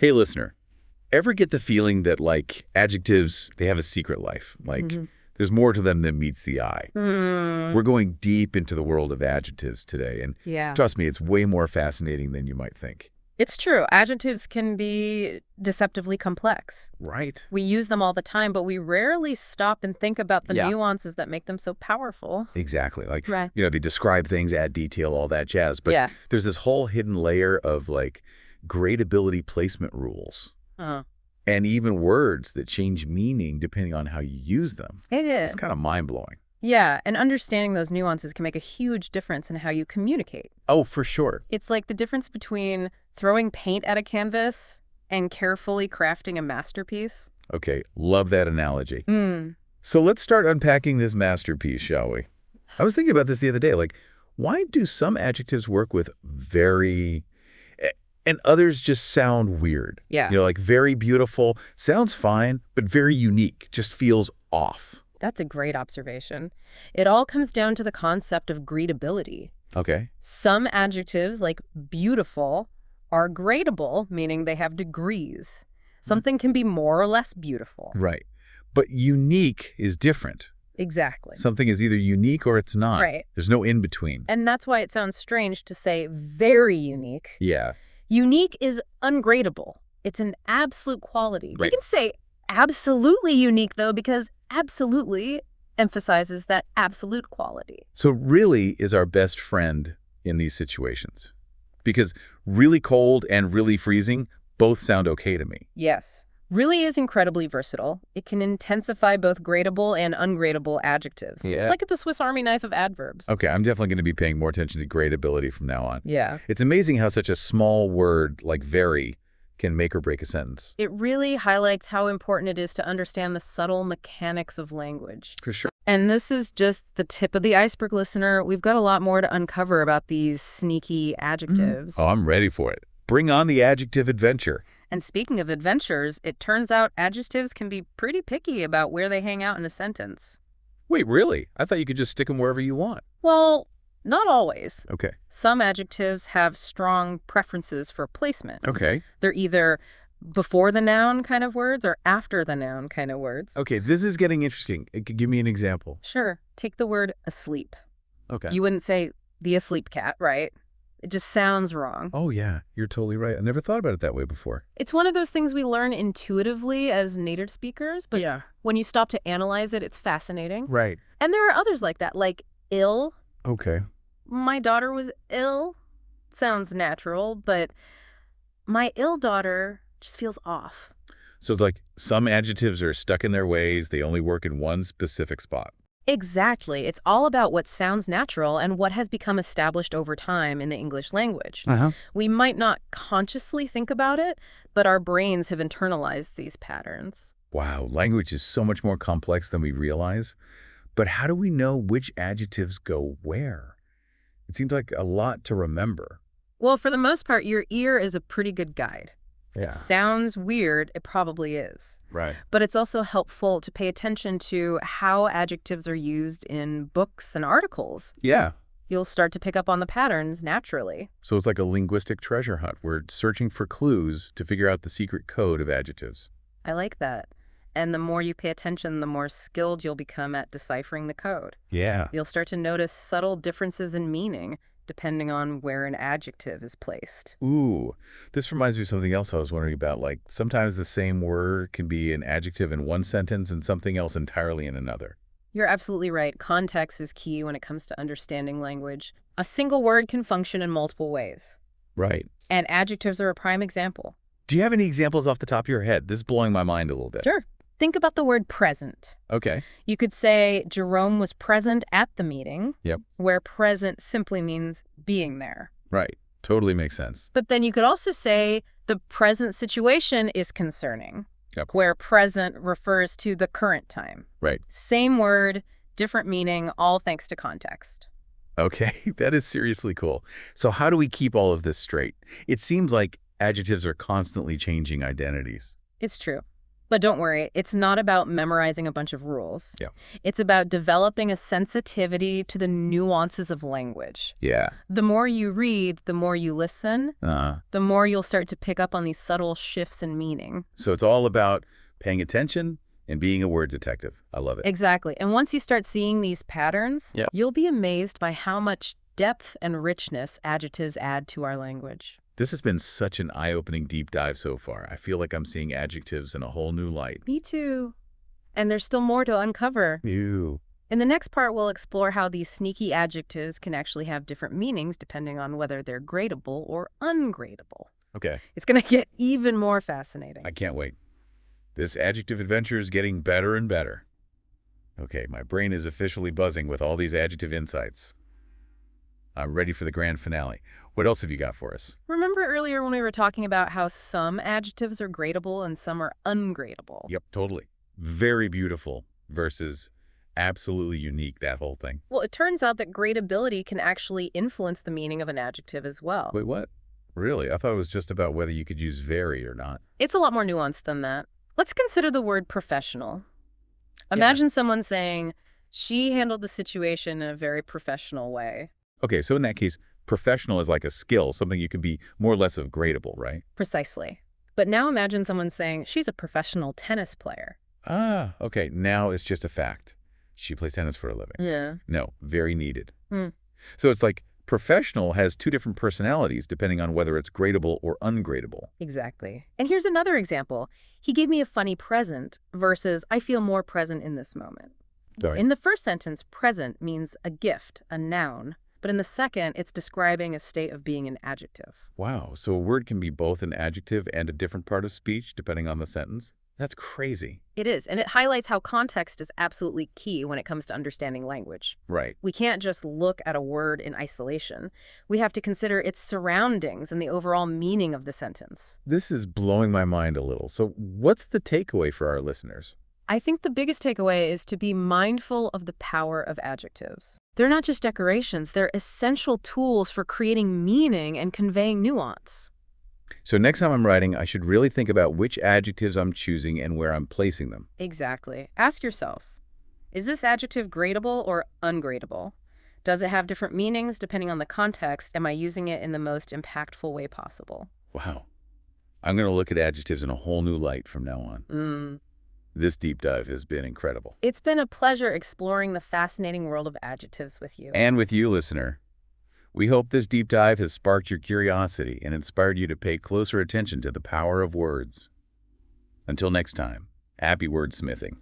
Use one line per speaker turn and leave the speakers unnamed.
Hey, listener, ever get the feeling that, like, adjectives, they have a secret life? Like, there's more to them than meets the eye. We're going deep into the world of adjectives today, and
Yeah.
trust me, it's way more fascinating than you might think.
It's true. Adjectives can be deceptively complex.
Right.
We use them all the time, but we rarely stop and think about the
Yeah.
nuances that make them so powerful.
Exactly. Like,
Right.
they describe things, add detail, all that jazz. But
Yeah.
there's this whole hidden layer of, like, gradability placement rules.
Uh-huh.
And even words that change meaning depending on how you use them.
It
It's
is.
kind of mind-blowing.
Yeah, and understanding those nuances can make a huge difference in how you communicate.
Oh, for sure.
It's like the difference between throwing paint at a canvas and carefully crafting a masterpiece.
Okay, love that analogy.
Mm.
So let's start unpacking this masterpiece, shall we? I was thinking about this the other day. Like, why do some adjectives work with very, and others just sound weird?
Yeah.
Like very beautiful, sounds fine, but very unique, just feels off.
That's a great observation. It all comes down to the concept of gradability.
Okay.
Some adjectives, like beautiful, are gradable, meaning they have degrees. Something can be more or less beautiful.
Right. But unique is different.
Exactly.
Something is either unique or it's not.
Right.
There's no in between.
And that's why it sounds strange to say very unique.
Yeah.
Unique is ungradable. It's an absolute quality.
Right.
You can say absolutely unique, though, because absolutely emphasizes that absolute quality.
So really is our best friend in these situations. Because really cold and really freezing both sound okay to me.
Yes. Really is incredibly versatile. It can intensify both gradable and ungradable adjectives.
Yeah.
It's like the Swiss Army knife of adverbs.
Okay, I'm definitely going to be paying more attention to gradability from now on.
Yeah.
It's amazing how such a small word like very can make or break a sentence.
It really highlights how important it is to understand the subtle mechanics of language.
For sure.
And this is just the tip of the iceberg, listener. We've got a lot more to uncover about these sneaky adjectives.
Oh, I'm ready for it. Bring on the adjective adventure.
And speaking of adventures, it turns out adjectives can be pretty picky about where they hang out in a sentence.
Wait, really? I thought you could just stick them wherever you want.
Well, not always.
Okay.
Some adjectives have strong preferences for placement.
Okay.
They're either before the noun kind of words or after the noun kind of words.
Okay, this is getting interesting. Give me an example.
Sure. Take the word asleep.
Okay.
You wouldn't say the asleep cat, right? It just sounds wrong.
Oh, yeah. You're totally right. I never thought about it that way before.
It's one of those things we learn intuitively as native speakers, but
Yeah.
when you stop to analyze it, it's fascinating.
Right.
And there are others like that, like ill.
Okay.
My daughter was ill. Sounds natural, but my ill daughter just feels off.
So it's like some adjectives are stuck in their ways. They only work in one specific spot.
Exactly. It's all about what sounds natural and what has become established over time in the English language.
Uh-huh.
We might not consciously think about it, but our brains have internalized these patterns.
Wow, language is so much more complex than we realize. But how do we know which adjectives go where? It seems like a lot to remember.
Well, for the most part, your ear is a pretty good guide.
Yeah.
It sounds weird, it probably is.
Right.
But it's also helpful to pay attention to how adjectives are used in books and articles.
Yeah.
You'll start to pick up on the patterns naturally.
So it's like a linguistic treasure hunt. We're searching for clues to figure out the secret code of adjectives.
I like that. And the more you pay attention, the more skilled you'll become at deciphering the code.
Yeah.
You'll start to notice subtle differences in meaning depending on where an adjective is placed.
Ooh, this reminds me of something else I was wondering about. Like sometimes the same word can be an adjective in one sentence and something else entirely in another.
You're absolutely right. Context is key when it comes to understanding language. A single word can function in multiple ways.
Right.
And adjectives are a prime example.
Do you have any examples off the top of your head? This is blowing my mind a little bit.
Sure. Think about the word present.
Okay.
You could say Jerome was present at the meeting,
Yep.
where present simply means being there.
Right. Totally makes sense.
But then you could also say the present situation is concerning,
Yep.
where present refers to the current time.
Right.
Same word, different meaning, all thanks to context.
Okay. That is seriously cool. So how do we keep all of this straight? It seems like adjectives are constantly changing identities.
It's true. But don't worry, it's not about memorizing a bunch of rules.
Yeah.
It's about developing a sensitivity to the nuances of language.
Yeah.
The more you read, the more you listen, the more you'll start to pick up on these subtle shifts in meaning.
So it's all about paying attention and being a word detective. I love it.
Exactly. And once you start seeing these patterns, you'll be amazed by how much depth and richness adjectives add to our language.
This has been such an eye-opening deep dive so far. I feel like I'm seeing adjectives in a whole new light.
Me too. And there's still more to uncover.
Ew.
In the next part, we'll explore how these sneaky adjectives can actually have different meanings depending on whether they're gradable or ungradable.
Okay.
It's going to get even more fascinating.
I can't wait. This adjective adventure is getting better and better. Okay, my brain is officially buzzing with all these adjective insights. I'm ready for the grand finale. What else have you got for us?
Remember earlier when we were talking about how some adjectives are gradable and some are ungradable?
Yep, totally. Very beautiful versus absolutely unique, that whole thing.
Well, it turns out that gradability can actually influence the meaning of an adjective as well.
Wait, what? Really? I thought it was just about whether you could use very or not.
It's a lot more nuanced than that. Let's consider the word professional. Imagine someone saying, she handled the situation in a very professional way.
Okay, so in that case, professional is like a skill, something you can be more or less of gradable, right?
Precisely. But now imagine someone saying, she's a professional tennis player.
Ah, okay, now it's just a fact. She plays tennis for a living.
Yeah.
No, very needed. So it's like professional has two different personalities depending on whether it's gradable or ungradable.
Exactly. And here's another example. He gave me a funny present versus I feel more present in this moment.
Sorry.
In the first sentence, present means a gift, a noun. But in the second, it's describing a state of being an adjective.
Wow, so a word can be both an adjective and a different part of speech depending on the sentence? That's crazy.
It is, and it highlights how context is absolutely key when it comes to understanding language.
Right.
We can't just look at a word in isolation. We have to consider its surroundings and the overall meaning of the sentence.
This is blowing my mind a little. So what's the takeaway for our listeners?
I think the biggest takeaway is to be mindful of the power of adjectives. They're not just decorations, they're essential tools for creating meaning and conveying nuance.
So next time I'm writing, I should really think about which adjectives I'm choosing and where I'm placing them.
Exactly. Ask yourself, is this adjective gradable or ungradable? Does it have different meanings depending on the context? Am I using it in the most impactful way possible?
Wow. I'm going to look at adjectives in a whole new light from now on. This deep dive has been incredible.
It's been a pleasure exploring the fascinating world of adjectives with you.
And with you, listener. We hope this deep dive has sparked your curiosity and inspired you to pay closer attention to the power of words. Until next time, happy wordsmithing.